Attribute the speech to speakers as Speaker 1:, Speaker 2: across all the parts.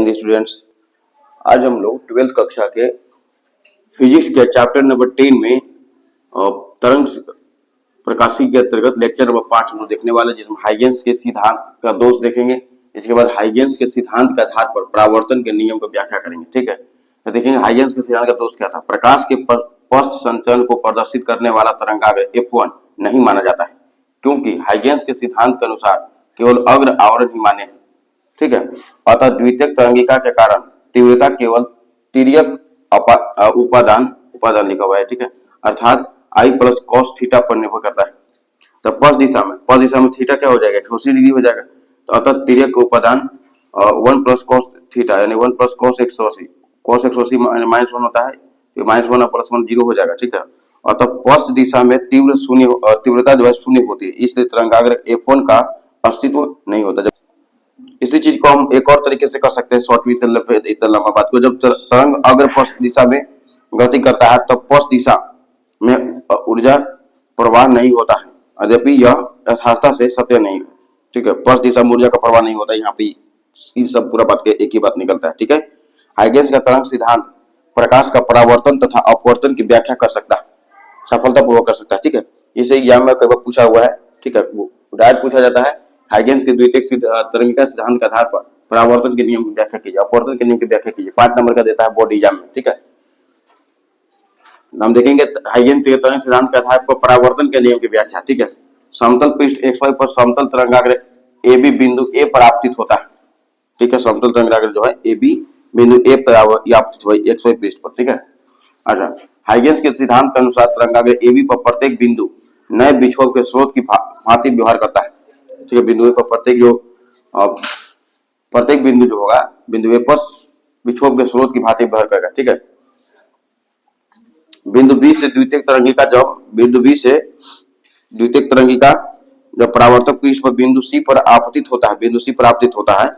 Speaker 1: Students, आज हम लोग 12th कक्षा के फिजिक्स के चैप्टर नंबर 10 में तरंग प्रकाशी के अंतर्गत लेक्चर नंबर 5 हम लोग देखने वाले, जिसमें हाइगेंस के सिद्धांत का दोष देखेंगे। इसके बाद हाइगेंस के सिद्धांत के आधार पर परावर्तन के नियम की व्याख्या करेंगे। ठीक है, तो देखेंगे हाइगेंस के सिद्धांत का दोष क्या था। प्रकाश के पश्च संचलन को प्रदर्शित करने वाला तरंगाग्र F1 नहीं माना जाता है, क्योंकि हाइगेंस के सिद्धांत के अनुसार केवल अग्र आवरण ही मान्य है। ठीक है, अतः द्वितीयक तरंगिका के कारण तीव्रता केवल तिर्यक उपादान लिखा हुआ है। ठीक है, अर्थात I प्लस कॉस थीटा पर निर्भर करता है। तो पश्च दिशा में थीटा क्या हो जाएगा, 180 डिग्री हो जाएगा। तो अतः तिर्यक उपादान 1 प्लस कॉस थीटा यानी 1 प्लस कॉस 180, कॉस 180 -1 होता है, तो -1 प्लस 1 0 हो जाएगा। ठीक है, अतः पश्च दिशा में तीव्रता जो है शून्य होती है, इसलिए तरंगाग्र F1 का अस्तित्व नहीं होता। इसी चीज को हम एक और तरीके से कर सकते हैं, शॉर्ट में इतना लंबा बात को। जब तरंग अग्र पश्च दिशा में गति करता है तब पश्च दिशा में ऊर्जा प्रवाह नहीं होता है, यद्यपि यह यथार्थता से सत्य नहीं है। ठीक है, पश्च दिशा में ऊर्जा का प्रवाह नहीं होता है, यहाँ पे इन सब पूरा बात के एक ही बात निकलता है। ठीक है, हाइगेंस का तरंग सिद्धांत प्रकाश का परावर्तन तथा अपवर्तन की व्याख्या कर सकता है, सफलतापूर्वक कर सकता है। ठीक है, इसे एग्जाम में कई बार पूछा हुआ है। ठीक है, वो डायरेक्ट पूछा जाता है, हाइगेंस के द्वितीयक तरंगिका सिद्धांत के आधार पर परावर्तन के नियम की व्याख्या कीजिए, अपवर्तन के नियम की व्याख्या कीजिए। 5 नंबर का देता है बोर्ड एग्जाम में। ठीक है, हम देखेंगे हाइगेंस के तरंग सिद्धांत के आधार पर परावर्तन के नियम की व्याख्या। ठीक है, समतल पृष्ठ XY पर समतल तरंगाग्र AB बिंदु A पर आपतित होता है। ठीक है, समतल तरंगाग्र जो है AB बिंदु A पर आपतित हुआ XY पृष्ठ पर। ठीक है, अच्छा, हाइगेंस के सिद्धांत के अनुसार तरंगाग्र AB पर प्रत्येक बिंदु नए विक्षोभ के स्रोत की भांति व्यवहार करता है। ठीक है, बिंदु A पर प्रत्येक बिंदु जो होगा, बिंदु A पर विक्षोभ के स्रोत की भांति व्यवहार करेगा। ठीक है, बिंदु B से द्वितीयक तरंगिका जब परावर्तक पृष्ठ पर बिंदु C पर आपतित होता है,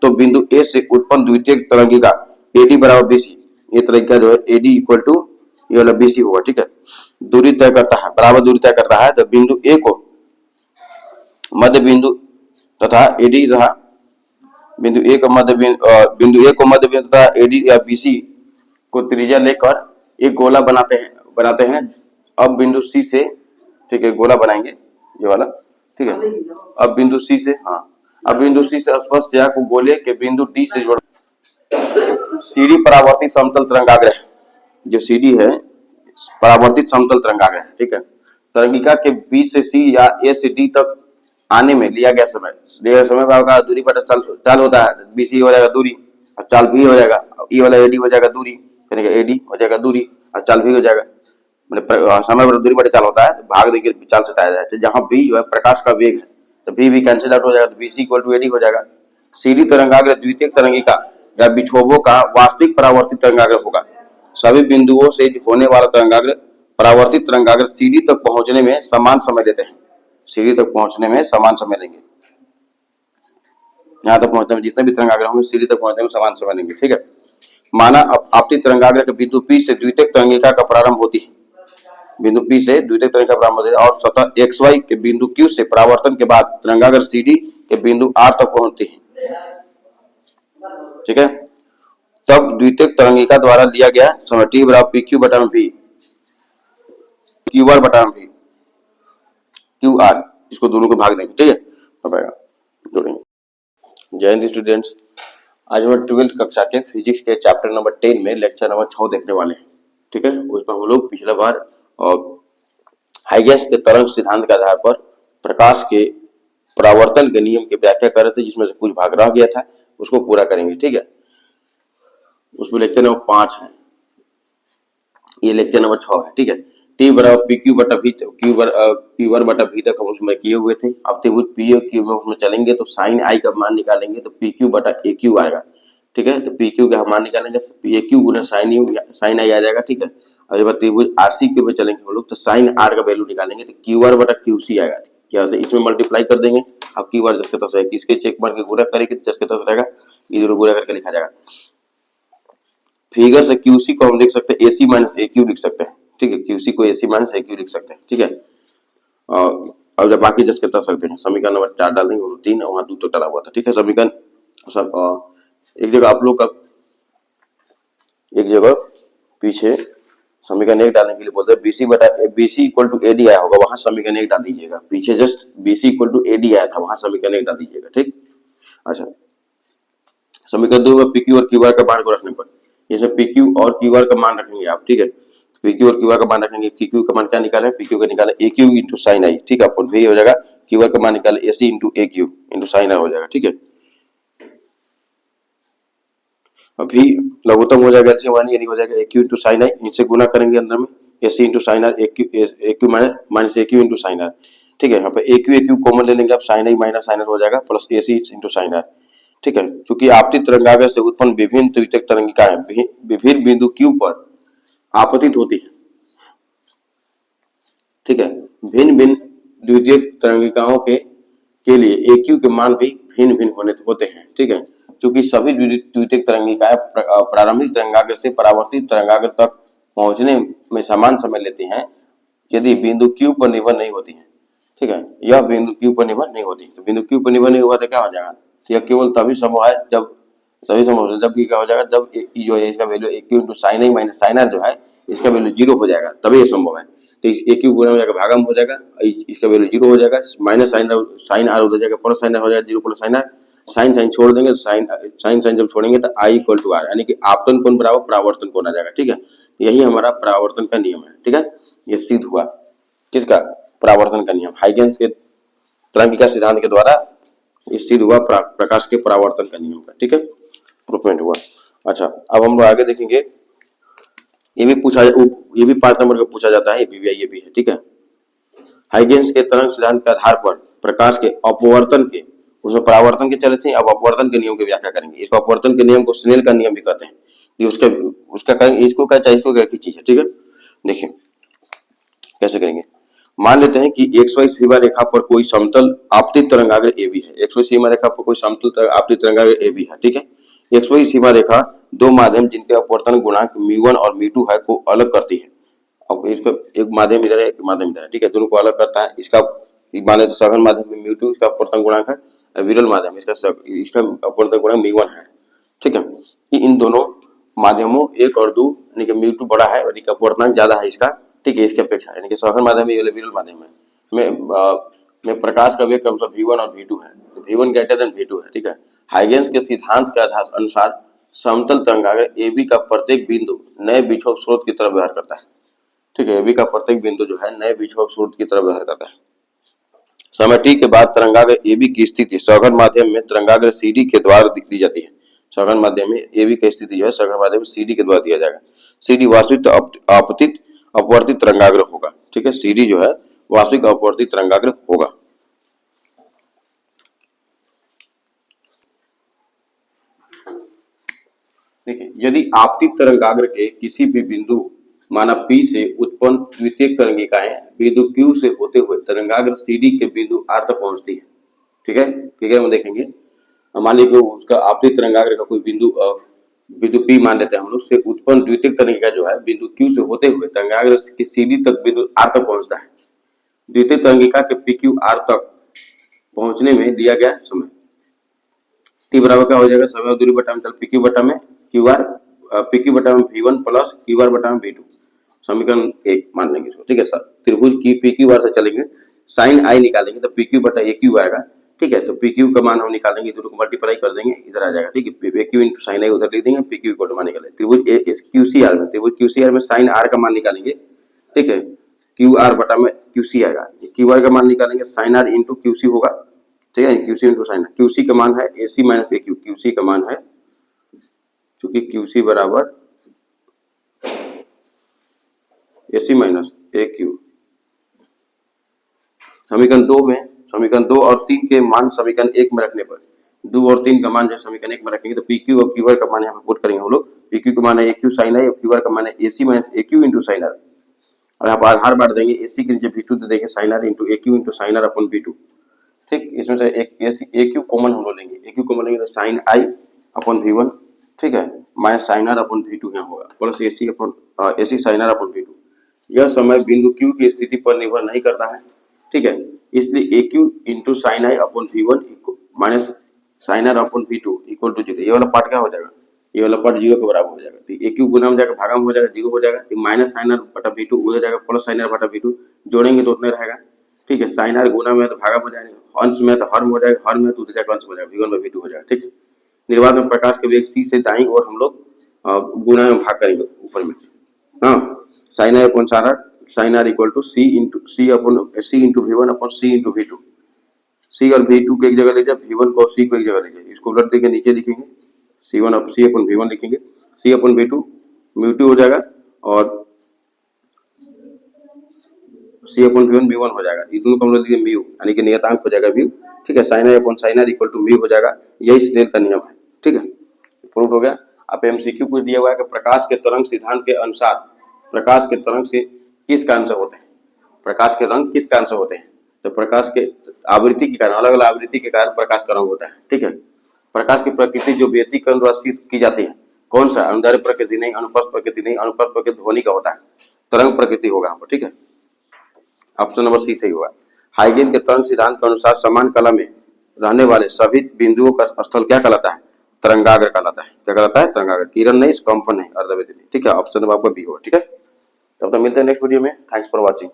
Speaker 1: तो बिंदु A से उत्पन्न द्वितीयक तरंगिका AD बराबर BC, ये तरंगिका जो है AD इक्वल टू ये वाला BC होगा। ठीक है, दूरी तय करता है, बराबर दूरी तय करता है। जब बिंदु A को मध्य बिंदु तथा AD तथा बिंदु A को मध्य बिंदु तथा AD या BC को त्रिज्या लेकर एक गोला बनाते हैं। अब बिंदु C से, ठीक है, गोला बनाएंगे ये वाला। ठीक है, अब बिंदु C से स्पर्श रेखा को गोले के बिंदु D से जोड़। CD परावर्तित समतल तरंगाग्र है, जो CD है परावर्तित समतल तरंगाग्र है। ठीक है, तरंगिका के B से C या A से D तक आने में लिया गया समय का दूरी पर चाल होता है। BC हो जाएगा दूरी और चाल भी हो जाएगा, ये वाला AD हो जाएगा दूरी, AD हो जाएगा दूरी और चाल भी हो जाएगा। मतलब समय पर दूरी पर चाल होता है, तो भाग देकर चाल से बताया जाए। जहां B जो है प्रकाश का वेग है, तो B भी कैंसिल आउट हो जाएगा, तो BC इक्वल टू AD हो जाएगा। CD तरंगाग्र द्वितीयक तरंगिका या विक्षोभों का वास्तविक परावर्तित तरंगाग्र होगा। सभी बिंदुओं से होने वाला तरंगाग्र परावर्तित तरंगाग्र CD तक पहुंचने में समान समय लेते हैं, सीढ़ी तक पहुंचने में समान समय लेंगे। यहाँ तक पहुंचने में जितने भी तरंगाग्र होंगे सीढ़ी तक पहुंचने में समान समय लेंगे। ठीक है, माना आपतित तरंगाग्र के बिंदु P से द्वितीयक तरंगिका का प्रारंभ होती है, बिंदु P से द्वितीयक तरंगिका प्रारंभ होती है और सतह XY के बिंदु Q से परावर्तन के बाद तरंगाग्र CD के बिंदु R तक पहुंचती है। ठीक है, तब द्वितीयक तरंगिका द्वारा लिया गया समय T बराबर PQ बटा V, QR बटा V, QR, इसको दोनों को भाग देंगे। ठीक है, जोड़ेंगे। जय हिंद स्टूडेंट्स, आज हम 12th कक्षा के फिजिक्स के चैप्टर नंबर 10 में लेक्चर नंबर 6 देखने वाले हैं। ठीक है, उसमें हम लोग पिछला बार हाइगेंस के तरंग सिद्धांत के आधार पर प्रकाश के परावर्तन के नियम की व्याख्या कर रहे थे, जिसमें से कुछ भाग रह गया था, उसको पूरा करेंगे। ठीक है, उसमें लेक्चर नंबर 5 है, ये लेक्चर नंबर 6 है। ठीक है, T बराबर PQ बटा V, Q1 बटा V तक हम उसमें किए हुए थे। अब त्रिभुज P और Q में उसमें चलेंगे तो साइन I का मान निकालेंगे तो PQ बटा AQ आएगा। ठीक है, तो PQ का मान निकालेंगे, AQ गुना साइन I आ जाएगा। ठीक है, और जब त्रिभुज RCQ में चलेंगे हम लोग तो साइन R का वैल्यू निकालेंगे तो QR बटा QC आएगा। यहाँ से इसमें मल्टीप्लाई कर देंगे, अब QR 10 के 10 रहेगा, इसके चेक मार के गुणा करेंगे 10 के 10 रहेगा, इधर गुणा करके लिखा जाएगा। फिगर से QC को हम लिख सकते हैं AC माइनस AQ लिख सकते हैं। ठीक है, QC को AC माइनस AQ लिख सकते हैं। ठीक है, और जब बाकी 10 के 10 सकते हैं, समीकरण नंबर 4 डाल देंगे, 3 वहां 2 तक डाला हुआ था। ठीक है, समीकरण एक जगह आप लोग का एक जगह पीछे समीकरण एक डालने के लिए बोलते हैं बीसी बटा बीसी इक्वल टू एडी आया होगा, वहां समीकरण एक डाल दीजिएगा। पीछे just BC equal to AD आया था, वहां समीकरण एक डाल दीजिएगा। ठीक, अच्छा समीकरण 2 में पीक्यू और क्यूआर का मान को रखने पर जैसे पीक्यू और क्यूआर का मान रखेंगे आप। ठीक है, पीक्यू और क्यूआर का मान रखेंगे। पीक्यू का मान क्या निकाला है, पीक्यू का निकाला ए क्यू इंटू साइन आई। ठीक है, अपन हो जाएगा क्यूआर का मान निकाला एसी इंटू ए क्यू इंटू साइन आई हो जाएगा। ठीक है, अभी लघुत्तम हो जाएगा एलसीएम वन, यानी हो जाएगा A Q into sine I, इनसे गुना करेंगे अंदर में AC into sine R, A Q minus A Q into sine R. ठीक है, यहाँ पे ए क्यू कॉमन ले लेंगे आप, sine I minus sine R हो जाएगा plus AC into sine R. ठीक है, क्योंकि आपतित तरंगाग्र से उत्पन्न विभिन्न द्वितीयक तरंगिकाएं विभिन्न बिंदु क्यू पर आपतित होती है। ठीक है, भिन्न भिन्न द्वितीयक तरंगिकाओं के लिए ए क्यू के मान भी भिन्न भिन्न होते हैं। ठीक है, क्योंकि सभी द्वितीयक तरंगिकाएं प्रारंभिक तरंगाग्र से परावर्तित तरंगाग्र तक पहुंचने में समान समय लेती हैं यदि बिंदु क्यू पर निर्भर नहीं होती है। ठीक है, यह बिंदु क्यू पर निर्भर नहीं होती, तो बिंदु क्यू पर निर्भर नहीं हुआ तो क्या हो जाएगा, तो यह केवल तभी संभव है जब क्या हो जाएगा, जब जो है इसका value A Q into sine I minus sine R जो है इसका वैल्यू 0 हो जाएगा, तभी ये संभव है। तो इस ए क्यू गुना हो जाएगा भागम हो जाएगा, इसका वैल्यू 0 हो जाएगा, माइनस साइन आर हो जाएगा प्लस साइन आर हो जाएगा, 0 plus sine R, sine sine छोड़ देंगे, साइन जब छोड़ेंगे तो आई इक्वल टू आर, यानी कि आपतन कोण बराबर परावर्तन कोण आ जाएगा। ठीक है, यही हमारा परावर्तन का नियम है। ठीक है, ये सिद्ध हुआ किसका, परावर्तन का नियम, हाइगेंस के तरंगिका सिद्धांत के द्वारा सिद्ध हुआ प्रकाश के परावर्तन का नियम का। ठीक है, प्रूवमेंट हुआ। अच्छा, अब हम लोग आगे देखेंगे, ये भी 5 नंबर का पूछा जाता है, ये भी है। ठीक है, हाइगेंस के तरंग सिद्धांत के आधार पर प्रकाश के अपवर्तन के, उसमें परावर्तन के चले थे, अब अपवर्तन के नियम की व्याख्या करेंगे। इसको अपवर्तन के नियम को स्नेल का नियम भी कहते हैं। ये उसका कहेंगे, इसको क्या चाहिए, इसको क्या की चीज है। ठीक है, देखिए कैसे करेंगे। मान लेते हैं कि XY सीमा रेखा पर कोई समतल आपतित तरंगाग्र AB है। XY सीमा रेखा पर कोई समतल आपतित तरंगाग्र AB है। ठीक है, XY सीमा रेखा दो माध्यम जिनके अपवर्तन गुणांक μ1 और μ2 है को अलग करती है। अब इसका एक माध्यम इधर है, एक माध्यम इधर है। ठीक है, दोनों को अलग करता है। इसका मान लेते सघन माध्यम में μ2 इसका अपवर्तन गुणांक है, विरल माध्यम इसका अपवर्तन गुणांक μ1 है। ठीक है, कि इन दोनों माध्यमों 1 और 2 यानी कि μ2 बड़ा है और इसका अपवर्तनांक ज्यादा है इसका। ठीक है, इसकी अपेक्षा यानी कि सघन माध्यम है, विरल माध्यम है। में प्रकाश का वेग कम से V1 और V2 है, तो V1 ग्रेटर देन V2 है। ठीक है, हाइगेंस के सिद्धांत के आधार अनुसार समतल तरंगाग्र AB का प्रत्येक बिंदु नए विक्षोभ स्रोत की तरफ व्यवहार करता है। ठीक है, AB का प्रत्येक बिंदु जो है नए विक्षोभ स्रोत की तरफ व्यवहार करता है। समय t के बाद तरंगाग्र AB की स्थिति सघन माध्यम में तरंगाग्र CD के द्वारा दी जाती है। सघन माध्यम में AB की स्थिति जो है सघन माध्यम में CD के द्वारा दिया जाएगा। CD वास्तविक आपतित अपवर्तित तरंगाग्र होगा। ठीक है, CD जो है वास्तविक अपवर्तित तरंगाग्र होगा। देखिए, यदि आपतित तरंगाग्र के किसी भी बिंदु माना P से उत्पन्न द्वितीयक तरंगिकाएं बिंदु Q से होते हुए तरंगाग्र CD के बिंदु R तक पहुंचती है। ठीक है, फिगर में देखेंगे, मान लीजिए उसका आपतित तरंगाग्र का कोई बिंदु P मान लेते हैं हम लोग, से उत्पन्न द्वितीयक तरंगिका जो है बिंदु Q से होते हुए तरंगाग्र के CD तक बिंदु R तक पहुंचता है। द्वितीयक तरंगिका के PQ R तक पहुंचने में दिया गया समय t बराबर क्या हो जाएगा, समय और दूरी बटा में PQ बटा में QR, PQ बटा में V1 प्लस QR बटा में V2, समीकरण 1 मान लेंगे इसको। ठीक है सर, त्रिभुज की PQ से चलेंगे, साइन I निकालेंगे तो PQ बटा AQ आएगा। ठीक है, तो PQ का मान हम निकालेंगे, दोनों को मल्टीप्लाई कर देंगे, इधर आ जाएगा। ठीक है, AQ इंटू साइन आई उधर लिख देंगे, PQ को मान निकालेंगे। त्रिभुज QCR में साइन R का मान निकालेंगे। ठीक है, QR बटा में QC आएगा, QR का मान निकालेंगे, साइन R इंटू QC होगा। ठीक है, QC into sine R, QC का मान है AC माइनस AQ, QC का मान है चूंकि QC बराबर AC माइनस AQ। समीकरण 2 और 3 के मान समीकरण 1 में रखने पर 2 और 3 का मान जो समीकरण 1 में रखेंगे तो PQ और QR का मान यहाँ पे पुट करेंगे हम लोग। PQ का मान है AQ साइन आई और QR का मान है AC minus AQ into sine R, और यहाँ पर आधार बांट देंगे, AC के नीचे V2 दे देंगे, sine r into AQ into sine r upon V2। ठीक, इसमें से एक AQ कॉमन हम लोग लेंगे, AQ कॉमन लेंगे तो साइन I अपन V1। ठीक है, minus sine r upon V2 यहाँ होगा, plus AC sine r upon V2। यह समय बिंदु Q की स्थिति पर निर्भर नहीं करता है। ठीक है, इसलिए AQ into sine i upon V1 minus sine r upon V2 equal to 0। ये वाला पार्ट क्या हो जाएगा, ये वाला पार्ट 0 के बराबर हो जाएगा। तो ए क्यू गुना में जाकर भागा में हो जाएगा, 0 हो जाएगा। तो माइनस साइन आर बटा V2 हो जाएगा प्लस साइन आर बटा V2, जोड़ेंगे तो उतना रहेगा। ठीक है, साइन आर गुना में तो भागा में हो जाएगा, अंश में तो हर में हो जाएगा, हर में तो उधर जाकर अंश हो जाएगा, V1 बाई V2 हो जाएगा। ठीक है, निर्वात में प्रकाश के वेग C से दाईं और हम लोग गुणा में भाग करेंगे ऊपर में। हाँ, sine r upon sine r equal to c upon c into V1 upon c into V2। C और V2 को एक जगह ले जाए, V1 को C को एक जगह ले जाए, इसको उलट देके नीचे लिखेंगे, C1 अब C अपन V1 लिखेंगे, C अपन V2 म्यू2 हो जाएगा और C अपन V1 म्यू1 हो जाएगा। ये दोनों को हम लोग लिखेंगे म्यू, यानी कि नियतांक हो जाएगा म्यू। ठीक है, sine r upon sine r equal to mu हो जाएगा। यही स्नेल का नियम है। ठीक है, प्रूव हो गया। आप MCQ कुछ दिया हुआ है कि प्रकाश के तरंग सिद्धांत के अनुसार प्रकाश के तरंग से किस कारण से होते हैं, प्रकाश के रंग किस कारण से होते हैं। तो प्रकाश के आवृत्ति के कारण, अलग अलग आवृत्ति के कारण प्रकाश का रंग होता है। ठीक है, प्रकाश की प्रकृति जो व्यतिकरण द्वारा सिद्ध की जाती है, कौन सा, अनुदैर्ध्य प्रकृति नहीं, अनुप्रस्थ प्रकृति नहीं, अनुप्रस्थ प्रकृति ध्वनि का होता है, तरंग प्रकृति होगा यहाँ पर। ठीक है, ऑप्शन नंबर सी सही होगा। हाइगेन के तरंग सिद्धांत के अनुसार समान कला में रहने वाले सभी बिंदुओं का स्थल क्या कहलाता है, तरंगाग्र कहलाता है। क्या कहलाता है, तरंगाग्र, किरण नहीं, कंपन नहीं, अर्धव्यति नहीं। ठीक है, ऑप्शन नंबर आपका बी होगा। ठीक है, तब तक मिलते हैं नेक्स्ट वीडियो में। Thanks for watching.